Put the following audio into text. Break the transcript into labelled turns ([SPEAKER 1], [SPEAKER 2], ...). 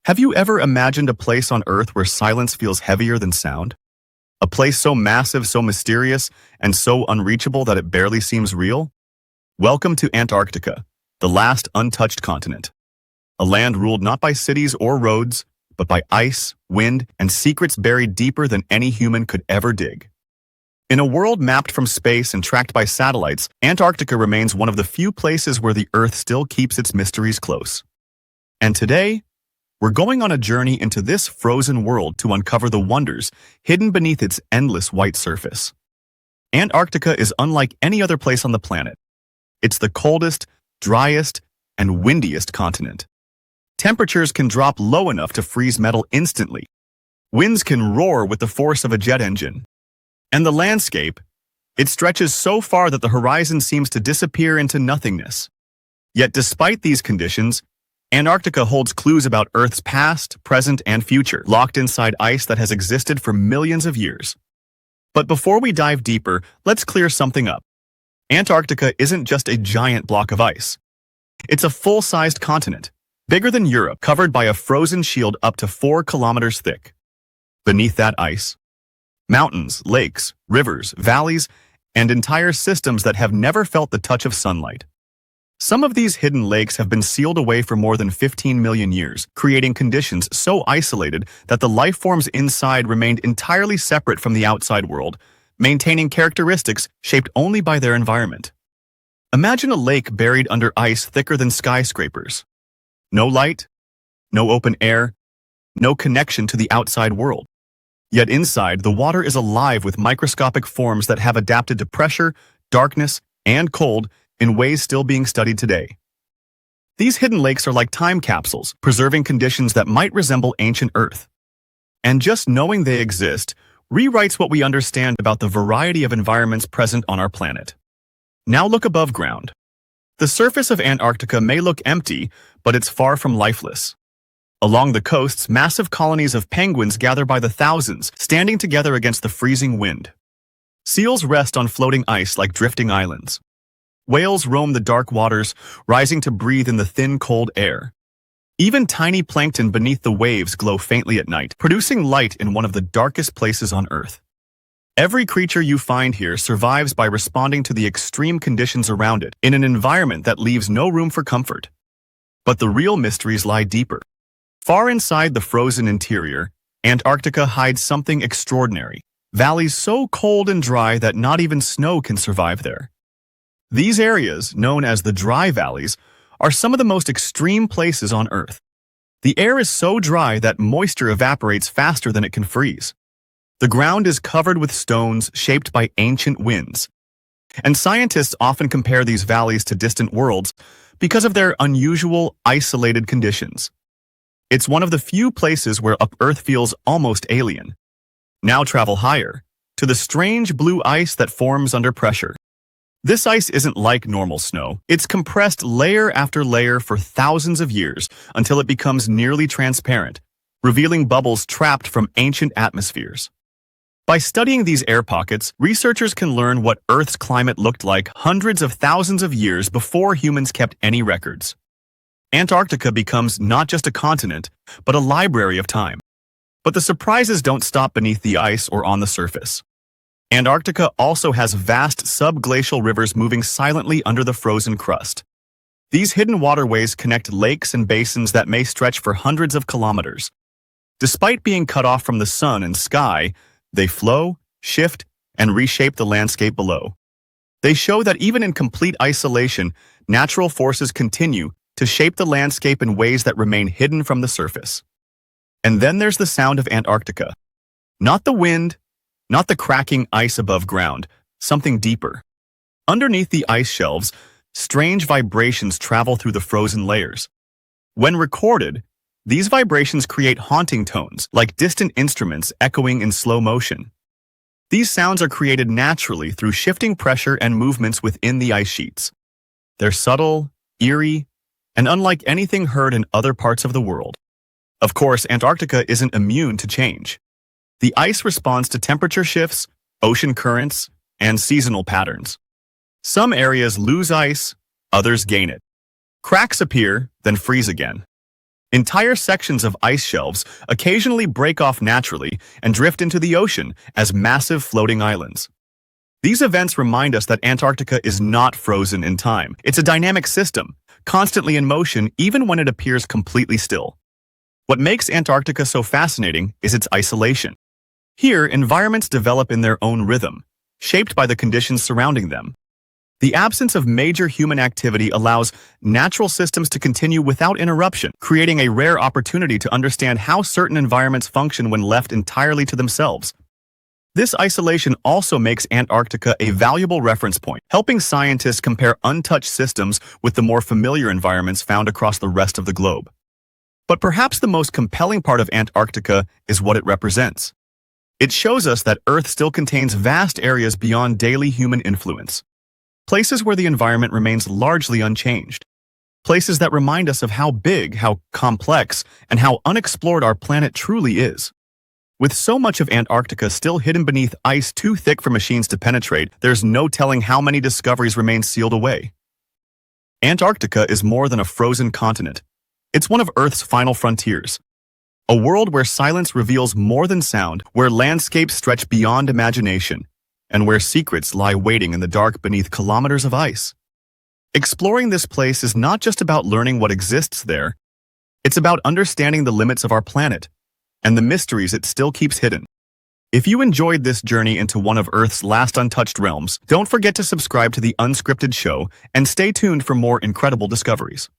[SPEAKER 1] Have you ever imagined a place on Earth where silence feels heavier than sound? A place so massive, so mysterious, and so unreachable that it barely seems real? Welcome to Antarctica, the last untouched continent. A land ruled not by cities or roads, but by ice, wind, and secrets buried deeper than any human could ever dig. In a world mapped from space and tracked by satellites, Antarctica remains one of the few places where the Earth still keeps its mysteries close. And today, we're going on a journey into this frozen world to uncover the wonders hidden beneath its endless white surface. Antarctica is unlike any other place on the planet. It's the coldest, driest, and windiest continent. Temperatures can drop low enough to freeze metal instantly. Winds can roar with the force of a jet engine. And the landscape, it stretches so far that the horizon seems to disappear into nothingness. Yet despite these conditions, Antarctica holds clues about Earth's past, present, and future, locked inside ice that has existed for millions of years. But before we dive deeper, let's clear something up. Antarctica isn't just a giant block of ice. It's a full-sized continent, bigger than Europe, covered by a frozen shield up to 4 kilometers thick. Beneath that ice, mountains, lakes, rivers, valleys, and entire systems that have never felt the touch of sunlight. Some of these hidden lakes have been sealed away for more than 15 million years, creating conditions so isolated that the life forms inside remained entirely separate from the outside world, maintaining characteristics shaped only by their environment. Imagine a lake buried under ice thicker than skyscrapers. No light, no open air, no connection to the outside world. Yet inside, the water is alive with microscopic forms that have adapted to pressure, darkness, and cold in ways still being studied today. These hidden lakes are like time capsules, preserving conditions that might resemble ancient Earth. And just knowing they exist rewrites what we understand about the variety of environments present on our planet. Now look above ground. The surface of Antarctica may look empty, but it's far from lifeless. Along the coasts, massive colonies of penguins gather by the thousands, standing together against the freezing wind. Seals rest on floating ice like drifting islands. Whales roam the dark waters, rising to breathe in the thin, cold air. Even tiny plankton beneath the waves glow faintly at night, producing light in one of the darkest places on Earth. Every creature you find here survives by responding to the extreme conditions around it, in an environment that leaves no room for comfort. But the real mysteries lie deeper. Far inside the frozen interior, Antarctica hides something extraordinary. Valleys so cold and dry that not even snow can survive there. These areas, known as the dry valleys, are some of the most extreme places on Earth. The air is so dry that moisture evaporates faster than it can freeze. The ground is covered with stones shaped by ancient winds. And scientists often compare these valleys to distant worlds because of their unusual, isolated conditions. It's one of the few places where Earth feels almost alien. Now travel higher, to the strange blue ice that forms under pressure. This ice isn't like normal snow. It's compressed layer after layer for thousands of years until it becomes nearly transparent, revealing bubbles trapped from ancient atmospheres. By studying these air pockets, researchers can learn what Earth's climate looked like hundreds of thousands of years before humans kept any records. Antarctica becomes not just a continent, but a library of time. But the surprises don't stop beneath the ice or on the surface. Antarctica also has vast subglacial rivers moving silently under the frozen crust. These hidden waterways connect lakes and basins that may stretch for hundreds of kilometers. Despite being cut off from the sun and sky, they flow, shift, and reshape the landscape below. They show that even in complete isolation, natural forces continue to shape the landscape in ways that remain hidden from the surface. And then there's the sound of Antarctica. Not the wind, not the cracking ice above ground, something deeper. Underneath the ice shelves, strange vibrations travel through the frozen layers. When recorded, these vibrations create haunting tones, like distant instruments echoing in slow motion. These sounds are created naturally through shifting pressure and movements within the ice sheets. They're subtle, eerie, and unlike anything heard in other parts of the world. Of course, Antarctica isn't immune to change. The ice responds to temperature shifts, ocean currents, and seasonal patterns. Some areas lose ice, others gain it. Cracks appear, then freeze again. Entire sections of ice shelves occasionally break off naturally and drift into the ocean as massive floating islands. These events remind us that Antarctica is not frozen in time. It's a dynamic system, constantly in motion even when it appears completely still. What makes Antarctica so fascinating is its isolation. Here, environments develop in their own rhythm, shaped by the conditions surrounding them. The absence of major human activity allows natural systems to continue without interruption, creating a rare opportunity to understand how certain environments function when left entirely to themselves. This isolation also makes Antarctica a valuable reference point, helping scientists compare untouched systems with the more familiar environments found across the rest of the globe. But perhaps the most compelling part of Antarctica is what it represents. It shows us that Earth still contains vast areas beyond daily human influence. Places where the environment remains largely unchanged. Places that remind us of how big, how complex, and how unexplored our planet truly is. With so much of Antarctica still hidden beneath ice too thick for machines to penetrate, there's no telling how many discoveries remain sealed away. Antarctica is more than a frozen continent. It's one of Earth's final frontiers. A world where silence reveals more than sound, where landscapes stretch beyond imagination, and where secrets lie waiting in the dark beneath kilometers of ice. Exploring this place is not just about learning what exists there, it's about understanding the limits of our planet and the mysteries it still keeps hidden. If you enjoyed this journey into one of Earth's last untouched realms, don't forget to subscribe to the Unscripted show and stay tuned for more incredible discoveries.